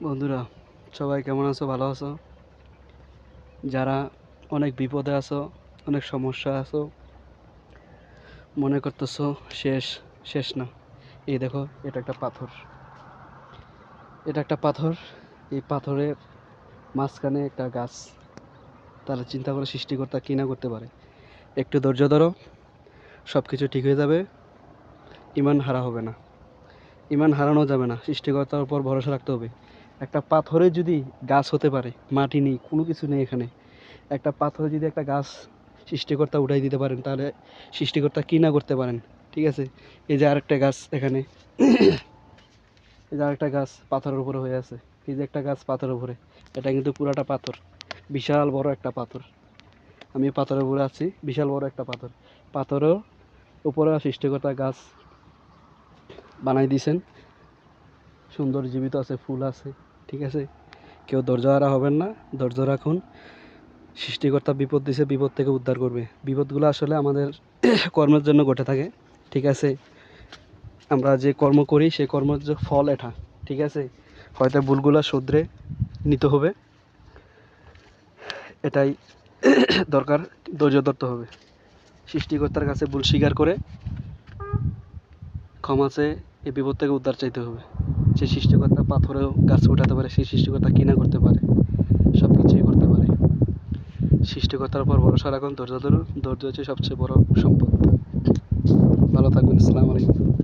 বন্ধুরা, সবাই কেমন আছো? ভালো আছো? যারা অনেক বিপদে আছো, অনেক সমস্যা আছো, মনে করতেছো শেষ, শেষ না। এই দেখো, এটা একটা পাথর। এটা একটা পাথর। এই পাথরের মাঝখানে একটা গাছ। তারা চিন্তা করে সৃষ্টিকর্তা কি না করতে পারে। একটু ধৈর্য ধরো, সব কিছু ঠিক হয়ে যাবে। ইমান হারা হবে না, ইমান হারানো যাবে না। সৃষ্টিকর্তার উপর ভরসা রাখতে হবে। একটা পাথরে যদি গাছ হতে পারে, মাটি নেই, কোনো কিছু নেই এখানে, একটা পাথরে যদি একটা গাছ সৃষ্টিকর্তা উঠাই দিতে পারেন, তাহলে সৃষ্টিকর্তা কি না করতে পারেন। ঠিক আছে, এই যে আরেকটা গাছ এখানে, এই যে আরেকটা গাছ পাথরের উপরে হয়ে আছে। এই যে একটা গাছ পাথরের উপরে, এটা কিন্তু পুরাটা পাথর, বিশাল বড় একটা পাথর। আমি পাথরের উপরে আছি, বিশাল বড় একটা পাথর। পাথরের উপরে সৃষ্টিকর্তা গাছ বানাই দিয়েছেন, সুন্দর জীবিত আছে, ফুল আছে। ঠিক আছে, কেউ ধৈর্য হারা হবেন না, ধৈর্য রাখুন। সৃষ্টিকর্তা বিপদ দিছে, বিপদ থেকে উদ্ধার করবে। বিপদগুলো আসলে আমাদের কর্মের জন্য ঘটে থাকে। ঠিক আছে, আমরা যে কর্ম করি সেই কর্মের যে ফল এটা। ঠিক আছে, হয়তো ভুলগুলো শুধরে নিতে হবে, এটাই দরকার। ধৈর্য ধরতে হবে, সৃষ্টিকর্তার কাছে ভুল স্বীকার করে ক্ষমা চেয়ে এই বিপদ থেকে উদ্ধার চাইতে হবে। যে সৃষ্টিকর্তা পাথরেও গাছ উঠাতে পারে, সেই সৃষ্টিকর্তা কি না করতে পারে, সব কিছুই করতে পারে। সৃষ্টিকর্তার উপর ভরসা রাখুন, ধৈর্য ধরুন। ধৈর্য হচ্ছে সবচেয়ে বড় সম্পদ। ভালো থাকবেন। আসসালামু আলাইকুম।